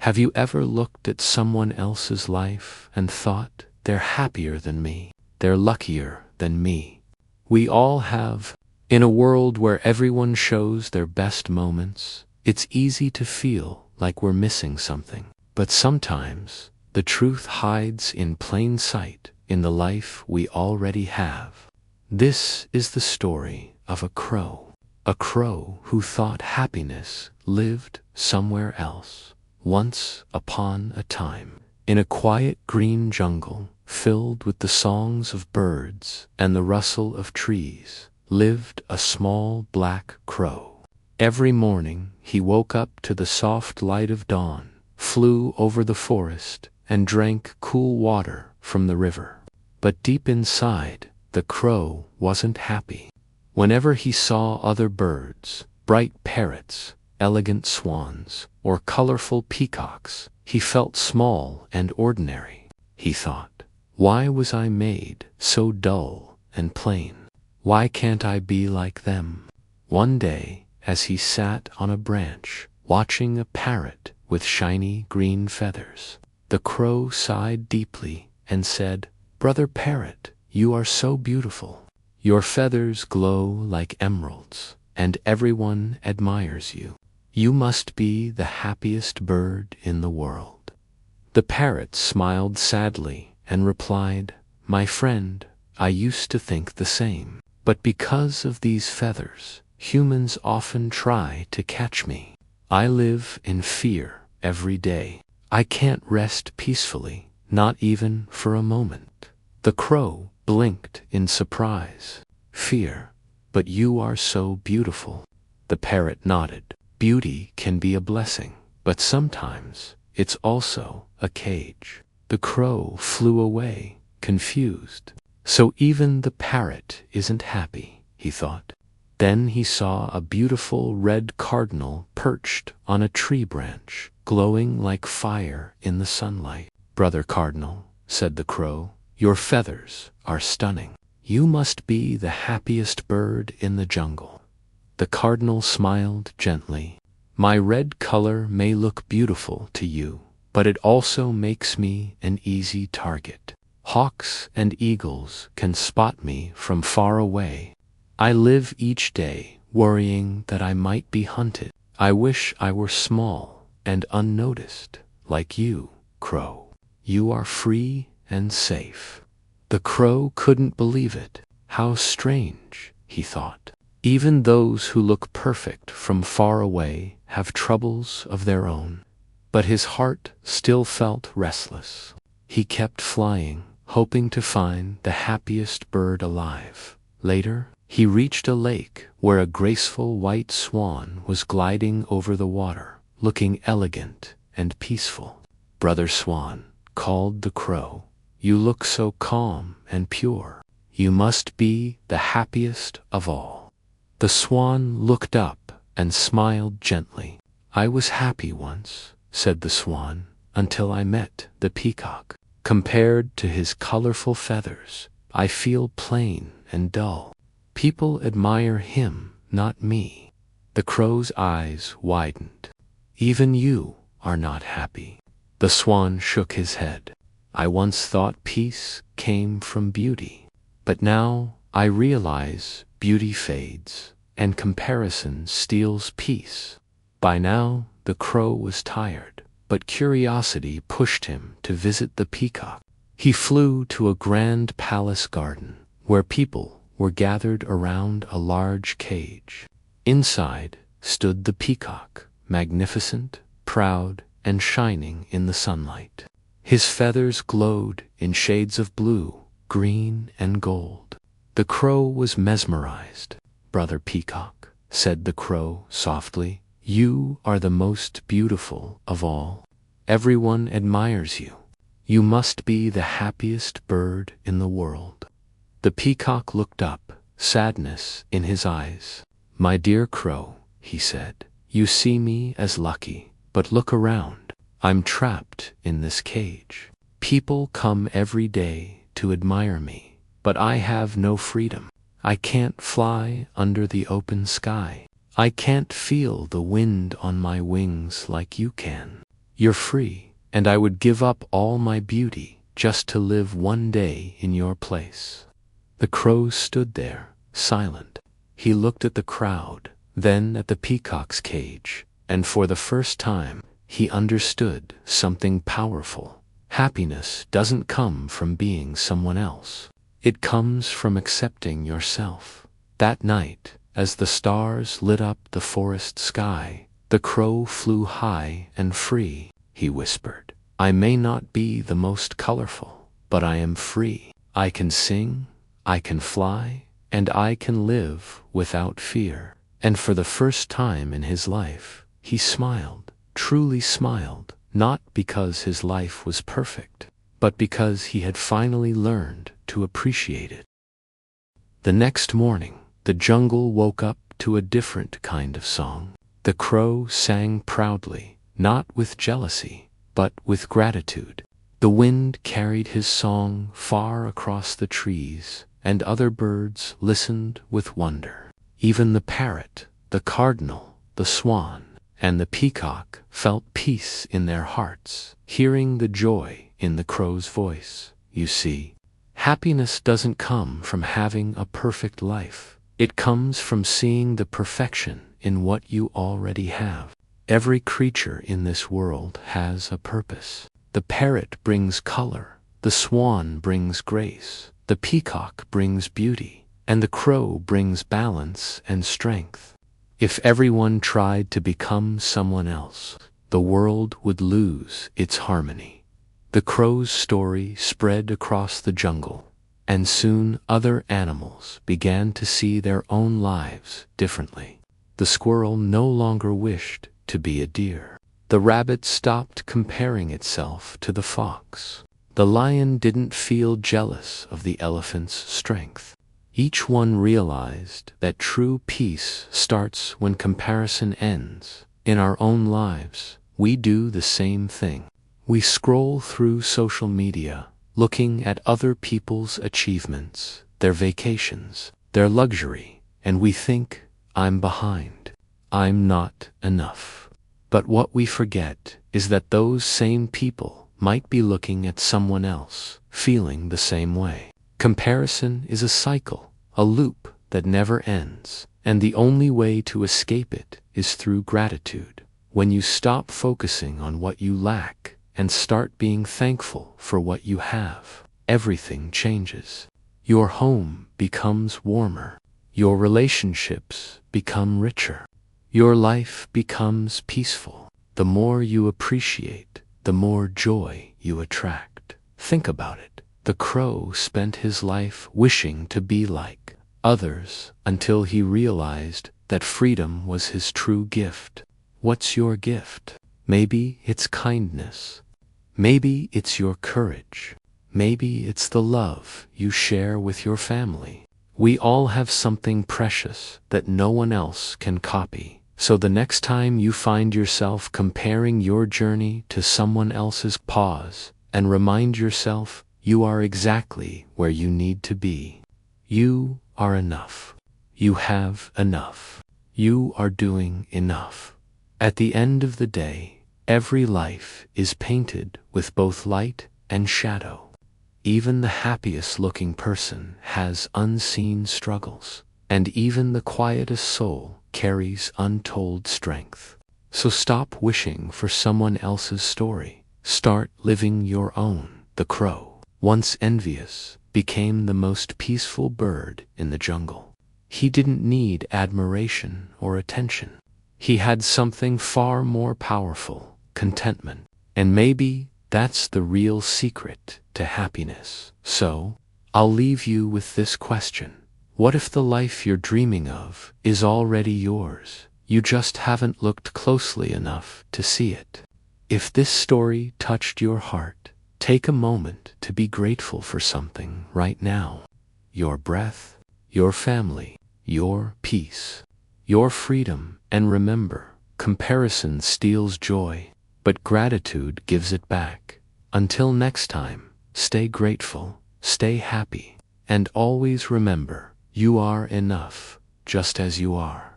Have you ever looked at someone else's life and thought, they're happier than me, they're luckier than me? We all have. In a world where everyone shows their best moments, it's easy to feel like we're missing something. But sometimes, the truth hides in plain sight in the life we already have. This is the story of a crow who thought happiness lived somewhere else. Once upon a time, in a quiet green jungle filled with the songs of birds and the rustle of trees, lived a small black crow. Every morning he woke up to the soft light of dawn, flew over the forest, and drank cool water from the river. But deep inside, the crow wasn't happy. Whenever he saw other birds, bright parrots, elegant swans, or colorful peacocks, he felt small and ordinary. He thought, why was I made so dull and plain? Why can't I be like them? One day, as he sat on a branch, watching a parrot with shiny green feathers, the crow sighed deeply and said, "Brother Parrot, you are so beautiful. Your feathers glow like emeralds, and everyone admires you. You must be the happiest bird in the world." The parrot smiled sadly and replied, "My friend, I used to think the same. But because of these feathers, humans often try to catch me. I live in fear every day. I can't rest peacefully, not even for a moment." The crow blinked in surprise. "Fear, but you are so beautiful." The parrot nodded. "Beauty can be a blessing, but sometimes it's also a cage." The crow flew away, confused. So even the parrot isn't happy, he thought. Then he saw a beautiful red cardinal perched on a tree branch, glowing like fire in the sunlight. "Brother Cardinal," said the crow, "your feathers are stunning. You must be the happiest bird in the jungle." The cardinal smiled gently. "My red color may look beautiful to you, but it also makes me an easy target. Hawks and eagles can spot me from far away. I live each day worrying that I might be hunted. I wish I were small and unnoticed, like you, crow. You are free and safe." The crow couldn't believe it. How strange, he thought. Even those who look perfect from far away have troubles of their own. But his heart still felt restless. He kept flying, hoping to find the happiest bird alive. Later, he reached a lake where a graceful white swan was gliding over the water, looking elegant and peaceful. "Brother Swan," called the crow, "you look so calm and pure. You must be the happiest of all." The swan looked up and smiled gently. "I was happy once," said the swan, "until I met the peacock. Compared to his colorful feathers, I feel plain and dull. People admire him, not me." The crow's eyes widened. "Even you are not happy." The swan shook his head. "I once thought peace came from beauty, but now I realize beauty fades, and comparison steals peace." By now, the crow was tired, but curiosity pushed him to visit the peacock. He flew to a grand palace garden, where people were gathered around a large cage. Inside stood the peacock, magnificent, proud, and shining in the sunlight. His feathers glowed in shades of blue, green, and gold. The crow was mesmerized. "Brother Peacock," said the crow softly, "you are the most beautiful of all. Everyone admires you. You must be the happiest bird in the world." The peacock looked up, sadness in his eyes. "My dear crow," he said, "you see me as lucky, but look around. I'm trapped in this cage. People come every day to admire me, but I have no freedom. I can't fly under the open sky. I can't feel the wind on my wings like you can. You're free, and I would give up all my beauty just to live one day in your place." The crow stood there, silent. He looked at the crowd, then at the peacock's cage, and for the first time, he understood something powerful. Happiness doesn't come from being someone else. It comes from accepting yourself. That night, as the stars lit up the forest sky, the crow flew high and free. He whispered, "I may not be the most colorful, but I am free. I can sing, I can fly, and I can live without fear." And for the first time in his life, he smiled, truly smiled, not because his life was perfect, but because he had finally learned to appreciate it. The next morning, the jungle woke up to a different kind of song. The crow sang proudly, not with jealousy, but with gratitude. The wind carried his song far across the trees, and other birds listened with wonder. Even the parrot, the cardinal, the swan, and the peacock felt peace in their hearts, hearing the joy in the crow's voice. You see, happiness doesn't come from having a perfect life. It comes from seeing the perfection in what you already have. Every creature in this world has a purpose. The parrot brings color, the swan brings grace, the peacock brings beauty, and the crow brings balance and strength. If everyone tried to become someone else, the world would lose its harmony. The crow's story spread across the jungle, and soon other animals began to see their own lives differently. The squirrel no longer wished to be a deer. The rabbit stopped comparing itself to the fox. The lion didn't feel jealous of the elephant's strength. Each one realized that true peace starts when comparison ends. In our own lives, we do the same thing. We scroll through social media, looking at other people's achievements, their vacations, their luxury, and we think, "I'm behind. I'm not enough." But what we forget is that those same people might be looking at someone else, feeling the same way. Comparison is a cycle, a loop that never ends, and the only way to escape it is through gratitude. When you stop focusing on what you lack and start being thankful for what you have, everything changes. Your home becomes warmer. Your relationships become richer. Your life becomes peaceful. The more you appreciate, the more joy you attract. Think about it. The crow spent his life wishing to be like others until he realized that freedom was his true gift. What's your gift? Maybe it's kindness. Maybe it's your courage. Maybe it's the love you share with your family. We all have something precious that no one else can copy. So the next time you find yourself comparing your journey to someone else's, pause and remind yourself you are exactly where you need to be. You are enough. You have enough. You are doing enough. At the end of the day, every life is painted with both light and shadow. Even the happiest looking person has unseen struggles, and even the quietest soul carries untold strength. So stop wishing for someone else's story. Start living your own. The crow, once envious, became the most peaceful bird in the jungle. He didn't need admiration or attention. He had something far more powerful, contentment. And maybe that's the real secret to happiness. So, I'll leave you with this question. What if the life you're dreaming of is already yours? You just haven't looked closely enough to see it. If this story touched your heart, take a moment to be grateful for something right now. Your breath, your family, your peace, your freedom, and remember, comparison steals joy, but gratitude gives it back. Until next time, stay grateful, stay happy, and always remember, you are enough, just as you are.